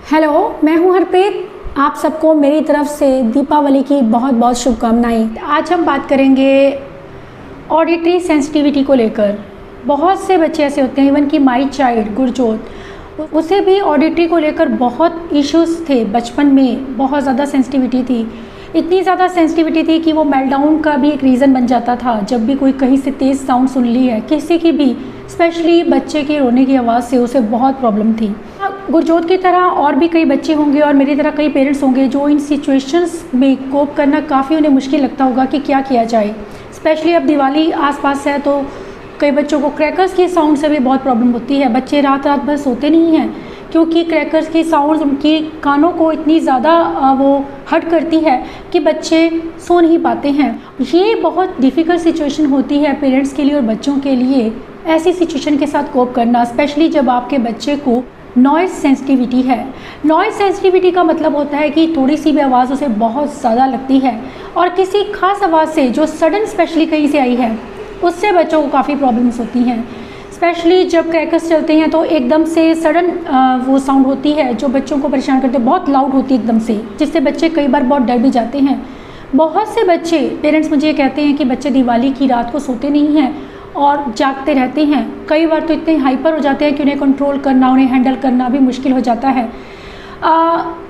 Hello, मैं हूं हरप्रीत। आप सबको मेरी तरफ से दीपावली की बहुत बहुत शुभकामनाएं। आज हम बात करेंगे ऑडिटरी सेंसिटिविटी को लेकर। बहुत से बच्चे ऐसे होते हैं, इवन कि माई चाइल्ड गुरजोत, उसे भी ऑडिटरी को लेकर बहुत इश्यूज़ थे। बचपन में बहुत ज़्यादा सेंसिटिविटी थी, इतनी ज़्यादा सेंसिटिविटी थी कि वो मेल्टडाउन का भी एक रीज़न बन जाता था। जब भी कोई कहीं से तेज़ साउंड सुन ली है किसी की भी, स्पेशली बच्चे के रोने की आवाज़ से उसे बहुत प्रॉब्लम थी। गुरजोत की तरह और भी कई बच्चे होंगे और मेरी तरह कई पेरेंट्स होंगे जो इन सिचुएशंस में कोप करना काफ़ी उन्हें मुश्किल लगता होगा कि क्या किया जाए। स्पेशली अब दिवाली आसपास है तो कई बच्चों को क्रैकर्स की साउंड से भी बहुत प्रॉब्लम होती है। बच्चे रात रात भर सोते नहीं हैं क्योंकि क्रैकर्स की साउंड उनकी कानों को इतनी ज़्यादा वो हर्ट करती है कि बच्चे सो नहीं पाते हैं। ये बहुत डिफ़िकल्ट सिचुएशन होती है पेरेंट्स के लिए और बच्चों के लिए, ऐसी सिचुएशन के साथ कोप करना, स्पेशली जब आपके बच्चे को नॉइज़ सेंसिटिविटी है। नॉइज़ सेंसिटिविटी का मतलब होता है कि थोड़ी सी भी आवाज़ उसे बहुत ज़्यादा लगती है और किसी खास आवाज़ से जो सडन स्पेशली कहीं से आई है उससे बच्चों को काफ़ी प्रॉब्लम्स होती हैं। स्पेशली जब क्रैकर्स चलते हैं तो एकदम से सडन वो साउंड होती है जो बच्चों को परेशान करते हैं, बहुत लाउड होती है एकदम से, जिससे बच्चे कई बार बहुत डर भी जाते हैं। बहुत से बच्चे, पेरेंट्स मुझे कहते हैं कि बच्चे दिवाली की रात को सोते नहीं हैं और जागते रहते हैं। कई बार तो इतने हाइपर हो जाते हैं कि उन्हें कंट्रोल करना, उन्हें हैंडल करना भी मुश्किल हो जाता है।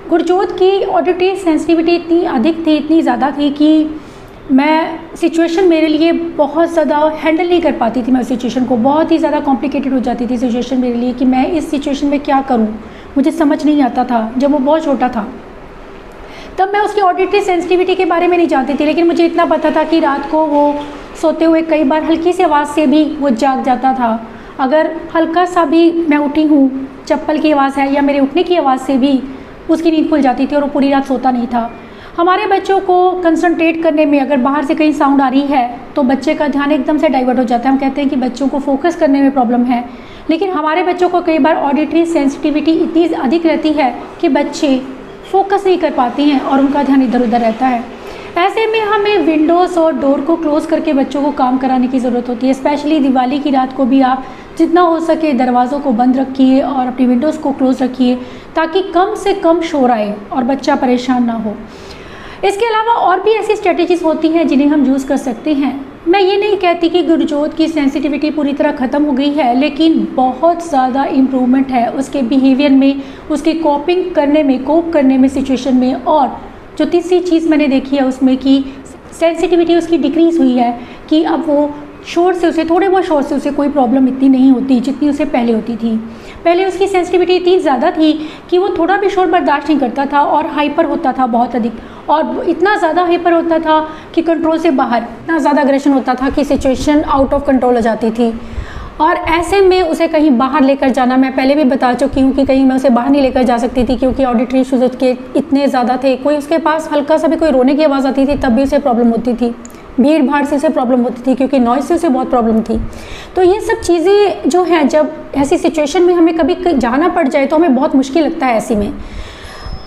गुरजोत की ऑडिटरी सेंसिटिविटी इतनी अधिक थी, इतनी ज़्यादा थी कि मैं सिचुएशन मेरे लिए बहुत ज़्यादा हैंडल नहीं कर पाती थी। मैं सिचुएशन को, बहुत ही ज़्यादा कॉम्प्लिकेटेड हो जाती थी सिचुएशन मेरे लिए कि मैं इस सिचुएशन में क्या करूं, मुझे समझ नहीं आता था। जब वो बहुत छोटा था तब मैं उसकी ऑडिटरी सेंसिटिविटी के बारे में नहीं जानती थी, लेकिन मुझे इतना पता था कि रात को वो सोते हुए कई बार हल्की सी आवाज़ से भी वो जाग जाता था। अगर हल्का सा भी मैं उठी हूँ, चप्पल की आवाज़ है या मेरे उठने की आवाज़ से भी उसकी नींद खुल जाती थी और वो पूरी रात सोता नहीं था। हमारे बच्चों को कंसंट्रेट करने में अगर बाहर से कहीं साउंड आ रही है तो बच्चे का ध्यान एकदम से डाइवर्ट हो जाता है। हम कहते हैं कि बच्चों को फोकस करने में प्रॉब्लम है, लेकिन हमारे बच्चों को कई बार ऑडिटरी सेंसिटिविटी इतनी अधिक रहती है कि बच्चे फोकस नहीं कर पाते हैं और उनका ध्यान इधर उधर रहता है। ऐसे में हमें विंडोज़ और डोर को क्लोज़ करके बच्चों को काम कराने की ज़रूरत होती है। स्पेशली दिवाली की रात को भी आप जितना हो सके दरवाज़ों को बंद रखिए और अपनी विंडोज़ को क्लोज़ रखिए ताकि कम से कम शोर आए और बच्चा परेशान ना हो। इसके अलावा और भी ऐसी स्ट्रेटजीज़ होती हैं जिन्हें हम यूज़ कर सकते हैं। मैं ये नहीं कहती कि गुरजोत की सेंसिटिविटी पूरी तरह ख़त्म हो गई है, लेकिन बहुत ज़्यादा इम्प्रूवमेंट है उसके बिहेवियर में, उसकी कोप करने में सिचुएशन में। और जो तीसरी चीज़ मैंने देखी है उसमें कि सेंसिटिविटी उसकी डिक्रीज़ हुई है कि अब वो शोर से उसे, थोड़े बहुत शोर से उसे कोई प्रॉब्लम इतनी नहीं होती जितनी उसे पहले होती थी। पहले उसकी सेंसिटिविटी इतनी ज़्यादा थी कि वो थोड़ा भी शोर बर्दाश्त नहीं करता था और हाइपर होता था बहुत अधिक, और इतना ज़्यादा हाइपर होता था कि कंट्रोल से बाहर, इतना ज़्यादा अग्रेशन होता था कि सिचुएशन आउट ऑफ कंट्रोल हो जाती थी। और ऐसे में उसे कहीं बाहर लेकर जाना, मैं पहले भी बता चुकी हूँ कि कहीं मैं उसे बाहर नहीं लेकर जा सकती थी क्योंकि ऑडिटरी इश्यूज उसके इतने ज़्यादा थे। कोई उसके पास हल्का सा भी कोई रोने की आवाज़ आती थी तब भी उसे प्रॉब्लम होती थी, भीड़ भाड़ से उसे प्रॉब्लम होती थी क्योंकि नॉइज़ से उसे बहुत प्रॉब्लम थी। तो ये सब चीज़ें जो हैं, जब ऐसी सिचुएशन में हमें कभी जाना पड़ जाए तो हमें बहुत मुश्किल लगता है ऐसी में।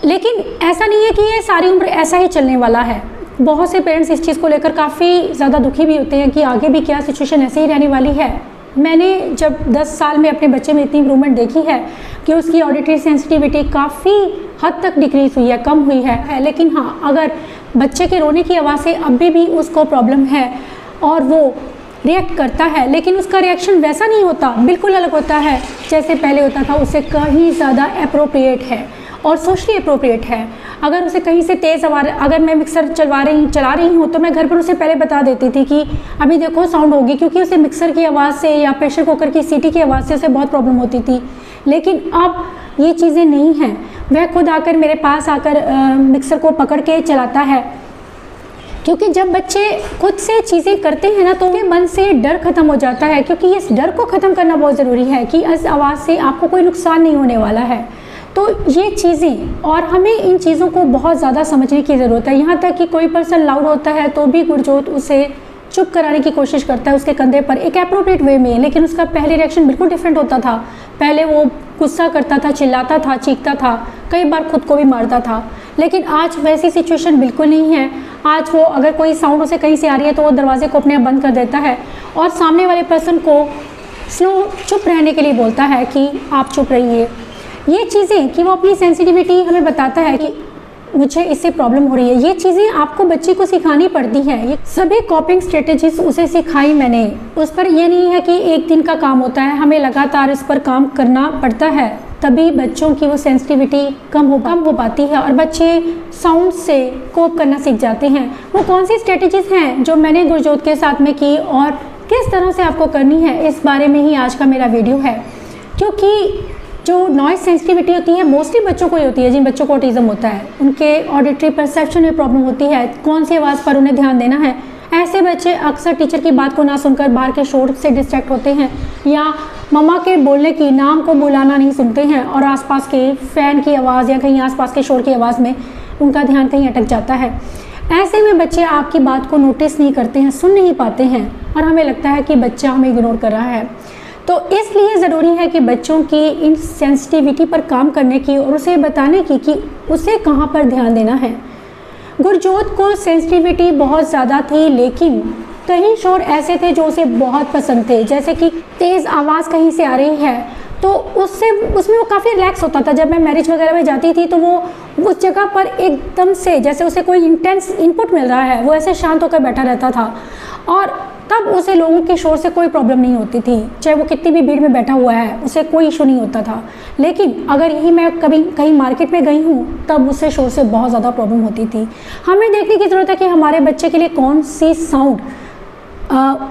लेकिन ऐसा नहीं है कि ये सारी उम्र ऐसा ही चलने वाला है। बहुत से पेरेंट्स इस चीज़ को लेकर काफ़ी ज़्यादा दुखी भी होते हैं कि आगे भी क्या सिचुएशन ऐसे ही रहने वाली है। मैंने जब 10 साल में अपने बच्चे में इतनी इम्प्रूवमेंट देखी है कि उसकी ऑडिटरी सेंसिटिविटी काफ़ी हद तक डिक्रीज़ हुई है, कम हुई है। लेकिन हाँ, अगर बच्चे के रोने की आवाज़ से अभी भी उसको प्रॉब्लम है और वो रिएक्ट करता है, लेकिन उसका रिएक्शन वैसा नहीं होता, बिल्कुल अलग होता है जैसे पहले होता था, उससे कहीं ज़्यादा अप्रोप्रिएट है और सोशली अप्रोप्रिएट है। अगर उसे कहीं से तेज़ आवाज़, अगर मैं मिक्सर चला रही हूँ तो मैं घर पर उसे पहले बता देती थी कि अभी देखो साउंड होगी, क्योंकि उसे मिक्सर की आवाज़ से या प्रेशर कुकर की सीटी की आवाज़ से उसे बहुत प्रॉब्लम होती थी। लेकिन अब ये चीज़ें नहीं हैं, वह खुद आकर मेरे पास आकर मिक्सर को पकड़ के चलाता है। क्योंकि जब बच्चे खुद से चीज़ें करते हैं ना तो उनके मन से डर खत्म हो जाता है, क्योंकि इस डर को ख़त्म करना बहुत ज़रूरी है कि इस आवाज़ से आपको कोई नुकसान नहीं होने वाला है। तो ये चीज़ें, और हमें इन चीज़ों को बहुत ज़्यादा समझने की ज़रूरत है। यहाँ तक कि कोई पर्सन लाउड होता है तो भी गुरजोत उसे चुप कराने की कोशिश करता है उसके कंधे पर, एक एप्रोप्रिएट वे में, लेकिन उसका पहले रिएक्शन बिल्कुल डिफरेंट होता था। पहले वो गुस्सा करता था, चिल्लाता था, चीखता था, कई बार खुद को भी मारता था। लेकिन आज वैसी सिचुएशन बिल्कुल नहीं है। आज वो, अगर कोई साउंड उसे कहीं से आ रही है तो वो दरवाजे को अपने आप बंद कर देता है और सामने वाले पर्सन को स्लो चुप रहने के लिए बोलता है कि आप चुप रहिए। ये चीज़ें कि वो अपनी सेंसिटिविटी हमें बताता है कि मुझे इससे प्रॉब्लम हो रही है, ये चीज़ें आपको बच्चे को सिखानी पड़ती है। ये सभी कॉपिंग स्ट्रेटजीज उसे सिखाई मैंने। उस पर ये नहीं है कि एक दिन का काम होता है, हमें लगातार इस पर काम करना पड़ता है, तभी बच्चों की वो सेंसिटिविटी कम हो पाती है और बच्चे साउंड से कोप करना सीख जाते हैं। वो कौन सी स्ट्रेटजीज हैं जो मैंने गुरजोत के साथ में की और किस तरह से आपको करनी है, इस बारे में ही आज का मेरा वीडियो है। क्योंकि जो नॉइज़ सेंसिटिविटी होती है मोस्टली बच्चों को ही होती है, जिन बच्चों को ऑटिज्म होता है, उनके ऑडिटरी परसेप्शन में प्रॉब्लम होती है, कौन सी आवाज़ पर उन्हें ध्यान देना है। ऐसे बच्चे अक्सर टीचर की बात को ना सुनकर बाहर के शोर से डिस्ट्रैक्ट होते हैं या मम्मा के बोलने की, नाम को बुलाना नहीं सुनते हैं और आसपास के फ़ैन की आवाज़ या कहीं आसपास के शोर की आवाज़ में उनका ध्यान कहीं अटक जाता है। ऐसे में बच्चे आपकी बात को नोटिस नहीं करते हैं, सुन नहीं पाते हैं और हमें लगता है कि बच्चा हमें इग्नोर कर रहा है। तो इसलिए ज़रूरी है कि बच्चों की इन सेंसिटिविटी पर काम करने की और उसे बताने की कि उसे कहाँ पर ध्यान देना है। गुरजोत को सेंसिटिविटी बहुत ज़्यादा थी, लेकिन कई शोर ऐसे थे जो उसे बहुत पसंद थे, जैसे कि तेज़ आवाज़ कहीं से आ रही है तो उसमें वो काफ़ी रिलैक्स होता था। जब मैं मैरिज वगैरह में जाती थी तो वो उस जगह पर एकदम से जैसे उसे कोई इंटेंस इनपुट मिल रहा है, वो ऐसे शांत होकर बैठा रहता था और तब उसे लोगों के शोर से कोई प्रॉब्लम नहीं होती थी। चाहे वो कितनी भी भीड़ में बैठा हुआ है, उसे कोई इशू नहीं होता था। लेकिन अगर यही मैं कभी कहीं मार्केट में गई हूँ तब उसे शोर से बहुत ज़्यादा प्रॉब्लम होती थी। हमें देखने की ज़रूरत है कि हमारे बच्चे के लिए कौन सी साउंड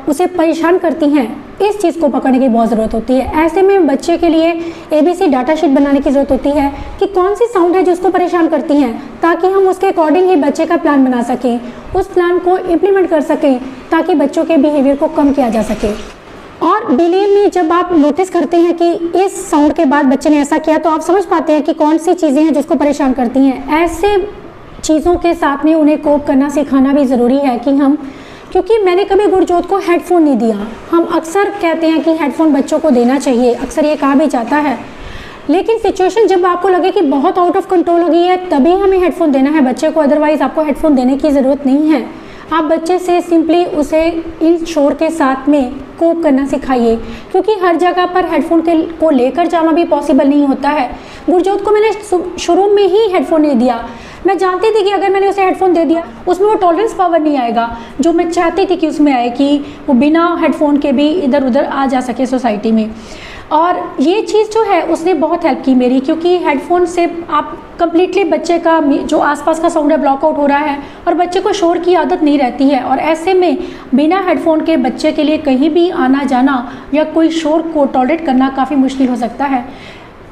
उसे परेशान करती हैं, इस चीज़ को पकड़ने की बहुत ज़रूरत होती है। ऐसे में बच्चे के लिए ABC डाटा शीट बनाने की ज़रूरत होती है कि कौन सी साउंड है जो उसको परेशान करती हैं, ताकि हम उसके अकॉर्डिंग ही बच्चे का प्लान बना सकें, उस प्लान को इम्प्लीमेंट कर सकें, ताकि बच्चों के बिहेवियर को कम किया जा सके। और बिलीव मी, जब आप नोटिस करते हैं कि इस साउंड के बाद बच्चे ने ऐसा किया तो आप समझ पाते हैं कि कौन सी चीज़ें हैं जिसको परेशान करती हैं। ऐसे चीज़ों के साथ में उन्हें कोप करना सिखाना भी ज़रूरी है कि हम, क्योंकि मैंने कभी गुरजोत को हेडफोन नहीं दिया। हम अक्सर कहते हैं कि हेडफोन बच्चों को देना चाहिए, अक्सर ये कहा भी जाता है, लेकिन सिचुएशन जब आपको लगे कि बहुत आउट ऑफ कंट्रोल हो गई है तभी हमें हेडफोन देना है बच्चे को, अदरवाइज़ आपको हेडफोन देने की ज़रूरत नहीं है। आप बच्चे से सिंपली उसे इन शोर के साथ में कोप करना सिखाइए, क्योंकि हर जगह पर हेडफोन को लेकर जाना भी पॉसिबल नहीं होता है। गुरजोत को मैंने शुरू में ही हेडफोन नहीं दिया। मैं जानती थी कि अगर मैंने उसे हेडफोन दे दिया उसमें वो टॉलरेंस पावर नहीं आएगा जो मैं चाहती थी कि उसमें आए, कि वो बिना हेडफोन के भी इधर उधर आ जा सके सोसाइटी में। और ये चीज़ जो है उसने बहुत हेल्प की मेरी, क्योंकि हेडफोन से आप कम्प्लीटली बच्चे का जो आसपास का साउंड है ब्लॉक आउट हो रहा है और बच्चे को शोर की आदत नहीं रहती है। और ऐसे में बिना हेडफोन के बच्चे के लिए कहीं भी आना जाना या कोई शोर को टॉलरेट करना काफ़ी मुश्किल हो सकता है।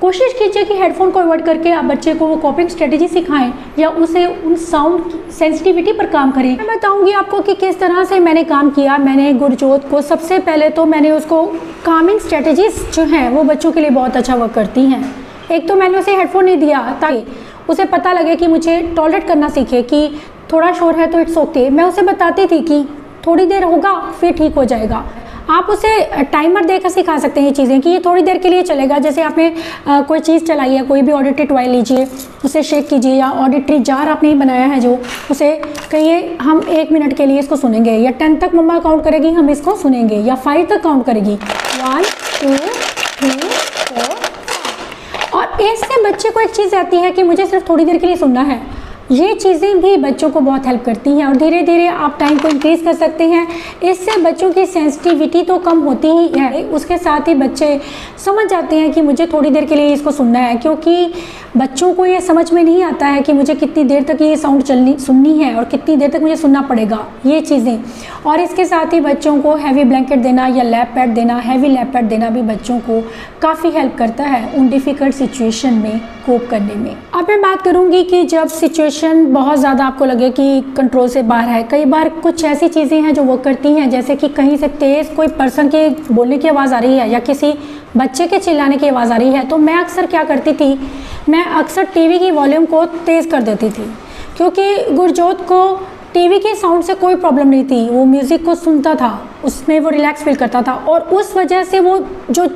कोशिश कीजिए कि हेडफोन को अवॉइड करके आप बच्चे को वो कॉपिंग स्ट्रेटजी सिखाएं या उसे उन साउंड सेंसिटिविटी पर काम करें। मैं बताऊंगी आपको कि किस तरह से मैंने काम किया। मैंने गुरजोत को सबसे पहले तो मैंने उसको कामिंग स्ट्रेटजीज जो हैं वो बच्चों के लिए बहुत अच्छा वर्क करती हैं। एक तो मैंने उसे हेडफोन नहीं दिया ताकि उसे पता लगे कि मुझे टॉलरेट करना सीखे, कि थोड़ा शोर है तो इट्स ओके। मैं उसे बताती थी कि थोड़ी देर होगा फिर ठीक हो जाएगा। आप उसे टाइमर देकर सिखा सकते हैं ये चीज़ें कि ये थोड़ी देर के लिए चलेगा। जैसे आपने कोई चीज़ चलाई है, कोई भी ऑडिटरी टॉय लीजिए, उसे शेक कीजिए, या ऑडिटरी जार आपने बनाया है जो, उसे कहिए हम 1 मिनट के लिए इसको सुनेंगे, या 10 तक मम्मा काउंट करेगी हम इसको सुनेंगे, या 5 तक काउंट करेगी, 1 2 3 4। और इससे बच्चे को एक चीज़ आती है कि मुझे सिर्फ थोड़ी देर के लिए सुनना है। ये चीज़ें भी बच्चों को बहुत हेल्प करती हैं और धीरे धीरे आप टाइम को इंक्रीज़ कर सकते हैं। इससे बच्चों की सेंसिटिविटी तो कम होती ही है, उसके साथ ही बच्चे समझ जाते हैं कि मुझे थोड़ी देर के लिए इसको सुनना है, क्योंकि बच्चों को ये समझ में नहीं आता है कि मुझे कितनी देर तक ये साउंड सुननी है और कितनी देर तक मुझे सुनना पड़ेगा, ये चीज़ें। और इसके साथ ही बच्चों को हैवी ब्लैंकेट देना या लैप पैड देना, हैवी लैप पैड देना भी बच्चों को काफ़ी हेल्प करता है उन डिफ़िकल्ट सिचुएशन में कोप करने में। अब मैं बात करूँगी कि जब सिचुएशन बहुत ज़्यादा आपको लगे कि कंट्रोल से बाहर है, कई बार कुछ ऐसी चीज़ें हैं जो वर्क करती हैं, जैसे कि कहीं से तेज़ कोई पर्सन के बोलने की आवाज़ आ रही है या किसी बच्चे के चिल्लाने की आवाज़ आ रही है, तो मैं अक्सर क्या करती थी, मैं अक्सर टीवी की वॉल्यूम को तेज़ कर देती थी, क्योंकि गुरजोत को टीवी के साउंड से कोई प्रॉब्लम नहीं थी। वो म्यूज़िक को सुनता था, उसमें वो रिलैक्स फील करता था, और उस वजह से वो जो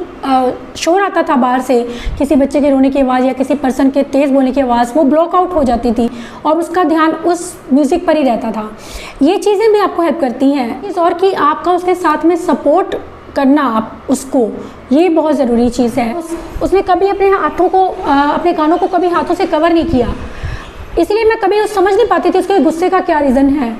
शोर आता था बाहर से, किसी बच्चे के रोने की आवाज़ या किसी पर्सन के तेज़ बोलने की आवाज़, वो ब्लॉक आउट हो जाती थी और उसका ध्यान उस म्यूज़िक पर ही रहता था। ये चीज़ें भी आपको हेल्प करती हैं। इस और कि आपका उसके साथ में सपोर्ट करना आप उसको, ये बहुत ज़रूरी चीज़ है। उसने कभी अपने हाथों को अपने कानों को कभी हाथों से कवर नहीं किया, इसलिए मैं कभी समझ नहीं पाती थी उसके गुस्से का क्या रीज़न है।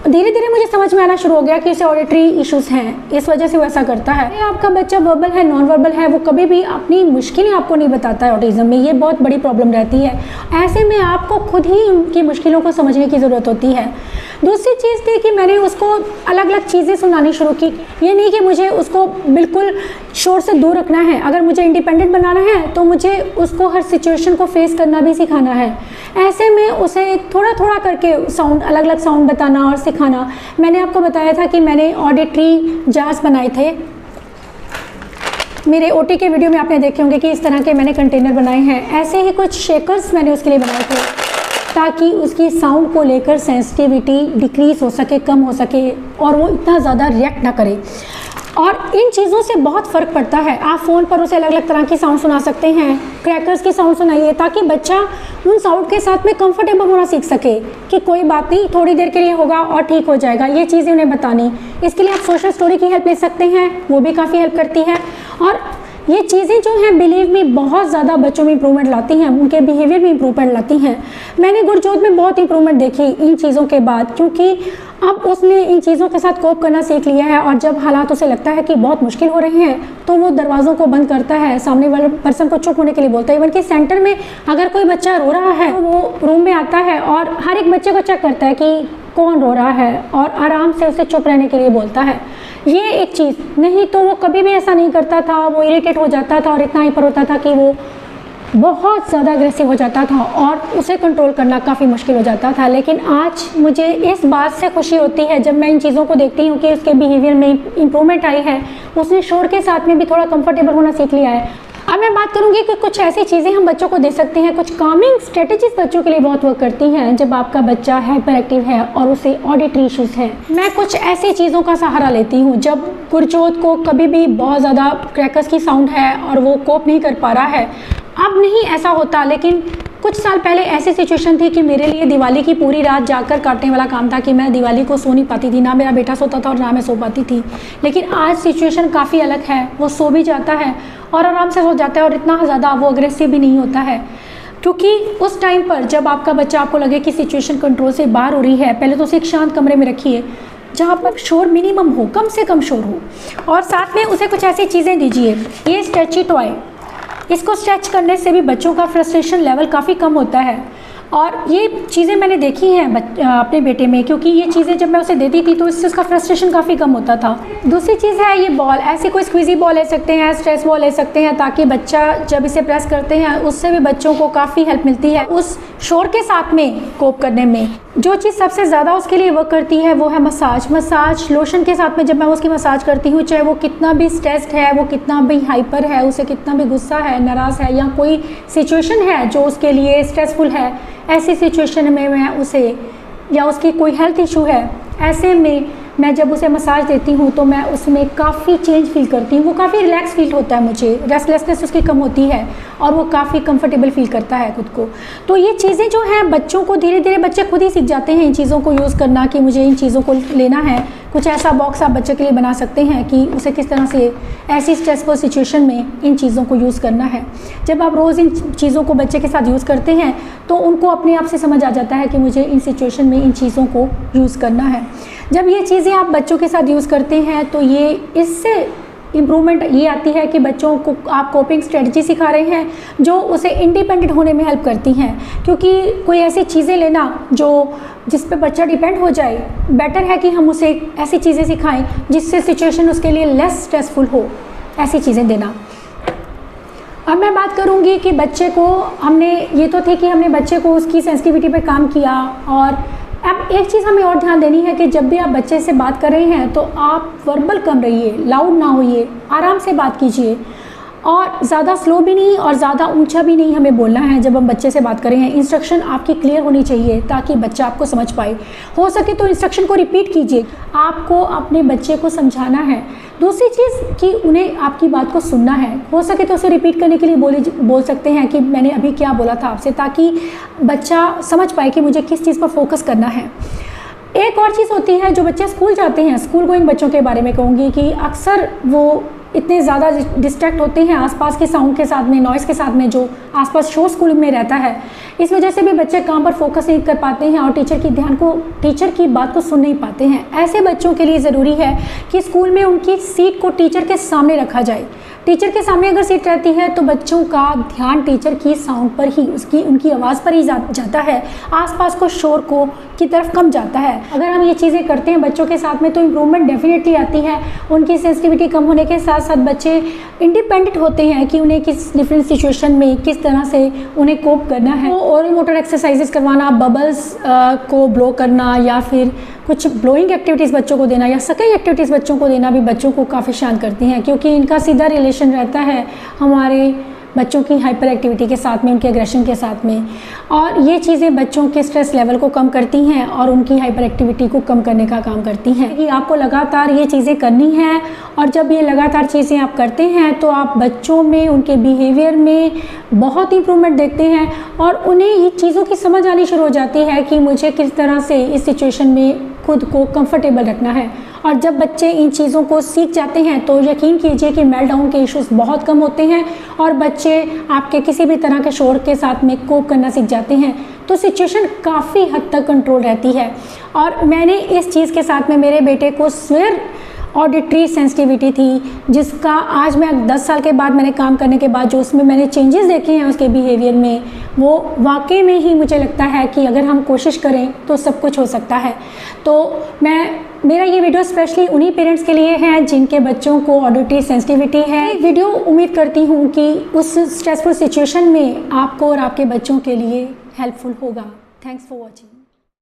धीरे धीरे मुझे समझ में आना शुरू हो गया कि उसे ऑडिटरी इश्यूज़ हैं, इस वजह से वो ऐसा करता है। आपका बच्चा वर्बल है, नॉन वर्बल है, वो कभी भी अपनी मुश्किलें आपको नहीं बताता है ऑटिज़म में, ये बहुत बड़ी प्रॉब्लम रहती है। ऐसे में आपको खुद ही उनकी मुश्किलों को समझने की ज़रूरत होती है। दूसरी चीज़ थी कि मैंने उसको अलग अलग चीज़ें सुनानी शुरू की। ये नहीं कि मुझे उसको बिल्कुल शोर से दूर रखना है, अगर मुझे इंडिपेंडेंट बनाना है तो मुझे उसको हर सिचुएशन को फेस करना भी सिखाना है। ऐसे में उसे थोड़ा थोड़ा करके साउंड, अलग अलग साउंड बताना और सिखाना। मैंने आपको बताया था कि मैंने ऑडिटरी जार्स बनाए थे, मेरे ओटी के वीडियो में आपने देखे होंगे कि इस तरह के मैंने कंटेनर बनाए हैं। ऐसे ही कुछ शेकर्स मैंने उसके लिए बनाए थे ताकि उसकी साउंड को लेकर सेंसिटिविटी डिक्रीज़ हो सके, कम हो सके और वो इतना ज़्यादा रिएक्ट ना करे। और इन चीज़ों से बहुत फ़र्क पड़ता है। आप फ़ोन पर उसे अलग अलग तरह की साउंड सुना सकते हैं, क्रैकर्स की साउंड सुनाइए ताकि बच्चा उन साउंड के साथ में कंफर्टेबल होना सीख सके कि कोई बात नहीं, थोड़ी देर के लिए होगा और ठीक हो जाएगा। ये चीज़ें उन्हें बतानी, इसके लिए आप सोशल स्टोरी की हेल्प ले सकते हैं, वो भी काफ़ी हेल्प करती है। और ये चीज़ें जो हैं बिलीव में बहुत ज़्यादा बच्चों में इंप्रूवमेंट लाती हैं, उनके बिहेवियर में इंप्रूवमेंट लाती हैं। मैंने गुरजोत में बहुत इंप्रूवमेंट देखी इन चीज़ों के बाद, क्योंकि अब उसने इन चीज़ों के साथ कोप करना सीख लिया है। और जब हालात उसे लगता है कि बहुत मुश्किल हो रहे हैं तो वो दरवाज़ों को बंद करता है, सामने वाले पर्सन को चुप होने के लिए बोलता है। इवन कि सेंटर में अगर कोई बच्चा रो रहा है तो वो रूम में आता है और हर एक बच्चे को चेक करता है कि कौन रो रहा है और आराम से उसे चुप रहने के लिए बोलता है। ये एक चीज़, नहीं तो वो कभी भी ऐसा नहीं करता था, वो इरिटेट हो जाता था और इतना हाइपर होता था कि वो बहुत ज़्यादा अग्रेसिव हो जाता था और उसे कंट्रोल करना काफ़ी मुश्किल हो जाता था। लेकिन आज मुझे इस बात से खुशी होती है जब मैं इन चीज़ों को देखती हूँ कि उसके बिहेवियर में इंप्रूवमेंट आई है, उसने शोर के साथ में भी थोड़ा कंफर्टेबल होना सीख लिया है। अब मैं बात करूंगी कि कुछ ऐसी चीज़ें हम बच्चों को दे सकते हैं, कुछ कामिंग स्ट्रेटजीज बच्चों के लिए बहुत वर्क करती हैं जब आपका बच्चा हाइपर एक्टिव है और उसे ऑडिटरी इश्यूज़ हैं। मैं कुछ ऐसी चीज़ों का सहारा लेती हूँ जब गुरजोत को कभी भी बहुत ज़्यादा क्रैकर्स की साउंड है और वो कोप नहीं कर पा रहा है। अब नहीं ऐसा होता, लेकिन कुछ साल पहले ऐसी सिचुएशन थी कि मेरे लिए दिवाली की पूरी रात जाकर काटने वाला काम था कि मैं दिवाली को सो नहीं पाती थी, ना मेरा बेटा सोता था और ना मैं सो पाती थी। लेकिन आज सिचुएशन काफ़ी अलग है, वो सो भी जाता है और आराम से सो जाता है और इतना ज़्यादा वो अग्रेसिव भी नहीं होता है। क्योंकि उस टाइम पर जब आपका बच्चा, आपको लगे कि सिचुएशन कंट्रोल से बाहर हो रही है, पहले तो उसे एक शांत कमरे में रखिए जहाँ पर शोर मिनिमम हो, कम से कम शोर हो, और साथ में उसे कुछ ऐसी चीज़ें दीजिए। ये स्ट्रेची टॉय, इसको स्ट्रेच करने से भी बच्चों का फ्रस्ट्रेशन लेवल काफ़ी कम होता है। और ये चीज़ें मैंने देखी हैं अपने बेटे में, क्योंकि ये चीज़ें जब मैं उसे देती थी तो इससे उसका फ्रस्ट्रेशन काफ़ी कम होता था। दूसरी चीज़ है ये बॉल, ऐसी कोई स्क्वीजी बॉल ले सकते हैं, स्ट्रेस बॉल ले सकते हैं, ताकि बच्चा जब इसे प्रेस करते हैं उससे भी बच्चों को काफ़ी हेल्प मिलती है उस शोर के साथ में कोप करने में। जो चीज़ सबसे ज़्यादा उसके लिए वर्क करती है वो है मसाज लोशन के साथ में। जब मैं उसकी मसाज करती हूँ, चाहे वो कितना भी स्ट्रेस्ड है, वो कितना भी हाइपर है, उसे कितना भी गुस्सा है, नाराज़ है, या कोई सिचुएशन है जो उसके लिए स्ट्रेसफुल है, ऐसी सिचुएशन में मैं उसे, या उसकी कोई हेल्थ इशू है, ऐसे में मैं जब उसे मसाज देती हूँ तो मैं उसमें काफ़ी चेंज फील करती हूँ। वो काफ़ी रिलैक्स फील होता है, मुझे रेस्टलेसनेस उसकी कम होती है और वो काफ़ी कंफर्टेबल फील करता है खुद को। तो ये चीज़ें जो हैं बच्चों को धीरे धीरे बच्चे खुद ही सीख जाते हैं इन चीज़ों को यूज़ करना, कि मुझे इन चीज़ों को लेना है। कुछ ऐसा बॉक्स आप बच्चे के लिए बना सकते हैं कि उसे किस तरह से ऐसी स्ट्रेसफुल सिचुएशन में इन चीज़ों को यूज़ करना है। जब आप रोज़ इन चीज़ों को बच्चे के साथ यूज़ करते हैं तो उनको अपने आप से समझ आ जाता है कि मुझे इन सिचुएशन में इन चीज़ों को यूज़ करना है। जब ये चीज़ें आप बच्चों के साथ यूज़ करते हैं तो ये इससे इम्प्रूवमेंट ये आती है कि बच्चों को आप कोपिंग स्ट्रेटजी सिखा रहे हैं जो उसे इंडिपेंडेंट होने में हेल्प करती हैं। क्योंकि कोई ऐसी चीज़ें लेना जो जिस पे बच्चा डिपेंड हो जाए, बेटर है कि हम उसे ऐसी चीज़ें सिखाएं जिससे सिचुएशन उसके लिए लेस स्ट्रेसफुल हो, ऐसी चीज़ें देना। अब मैं बात करूंगी कि बच्चे को हमने, ये तो थी कि हमने बच्चे को उसकी सेंसिटिविटी पे काम किया, और अब एक चीज़ हमें और ध्यान देनी है कि जब भी आप बच्चे से बात कर रहे हैं तो आप वर्बल कम रहिए, लाउड ना होइए, आराम से बात कीजिए, और ज़्यादा स्लो भी नहीं और ज़्यादा ऊंचा भी नहीं हमें बोलना है। जब हम बच्चे से बात कर रहे हैं इंस्ट्रक्शन आपकी क्लियर होनी चाहिए ताकि बच्चा आपको समझ पाए। हो सके तो इंस्ट्रक्शन को रिपीट कीजिए, आपको अपने बच्चे को समझाना है। दूसरी चीज़ कि उन्हें आपकी बात को सुनना है, हो सके तो उसे रिपीट करने के लिए बोल सकते हैं कि मैंने अभी क्या बोला था आपसे, ताकि बच्चा समझ पाए कि मुझे किस चीज़ पर फोकस करना है। एक और चीज़ होती है, जो बच्चे स्कूल जाते हैं, स्कूल गोइंग बच्चों के बारे में कहूँगी कि अक्सर वो इतने ज़्यादा डिस्ट्रैक्ट होते हैं आसपास के साउंड के साथ में, नॉइज़ के साथ में, जो आसपास शोर स्कूल में रहता है। इस वजह से भी बच्चे काम पर फोकस नहीं कर पाते हैं और टीचर की बात को सुन नहीं पाते हैं। ऐसे बच्चों के लिए ज़रूरी है कि स्कूल में उनकी सीट को टीचर के सामने रखा जाए। टीचर के सामने अगर सीट रहती है तो बच्चों का ध्यान टीचर की साउंड पर ही, उनकी आवाज़ पर ही जाता है, आसपास को शोर की तरफ कम जाता है। अगर हम ये चीज़ें करते हैं बच्चों के साथ में तो इम्प्रूवमेंट डेफिनेटली आती है। उनकी सेंसिटिविटी कम होने के साथ साथ बच्चे इंडिपेंडेंट होते हैं कि उन्हें किस डिफरेंट सिचुएशन में किस तरह से उन्हें कोप करना है। तो ओरल मोटर एक्सरसाइजेस करवाना, बबल्स को ब्लो करना या फिर कुछ ब्लोइंग एक्टिविटीज़ बच्चों को देना या सकिंग एक्टिविटीज़ बच्चों को देना भी बच्चों को काफ़ी शांत करती हैं, क्योंकि इनका सीधा रिलेशन रहता है हमारे बच्चों की हाइपर एक्टिविटी के साथ में, उनके एग्रेशन के साथ में। और ये चीज़ें बच्चों के स्ट्रेस लेवल को कम करती हैं और उनकी हाइपर एक्टिविटी को कम करने का काम करती हैं। कि आपको लगातार ये चीज़ें करनी हैं और जब ये लगातार चीज़ें आप करते हैं तो आप बच्चों में, उनके बिहेवियर में बहुत इंप्रूवमेंट देखते हैं और उन्हें ये चीज़ों की समझ आनी शुरू हो जाती है कि मुझे किस तरह से इस सिचुएशन में खुद को कंफर्टेबल रखना है। और जब बच्चे इन चीज़ों को सीख जाते हैं तो यकीन कीजिए कि मेल्टडाउन के इश्यूज़ बहुत कम होते हैं और बच्चे आपके किसी भी तरह के शोर के साथ में कोप करना सीख जाते हैं, तो सिचुएशन काफ़ी हद तक कंट्रोल रहती है। और मैंने इस चीज़ के साथ में मेरे बेटे को स्वेयर ऑडिटरी सेंसिटिविटी थी, जिसका आज मैं 10 साल के बाद मैंने काम करने के बाद जो उसमें मैंने चेंजेस देखे हैं उसके बिहेवियर में, वो वाकई में ही मुझे लगता है कि अगर हम कोशिश करें तो सब कुछ हो सकता है। तो मेरा ये वीडियो स्पेशली उन्हीं पेरेंट्स के लिए है जिनके बच्चों को ऑडिटरी सेंसिटिविटी है। वीडियो उम्मीद करती हूँ कि उस स्ट्रेसफुल सिचुएशन में आपको और आपके बच्चों के लिए हेल्पफुल होगा। Thanks for watching.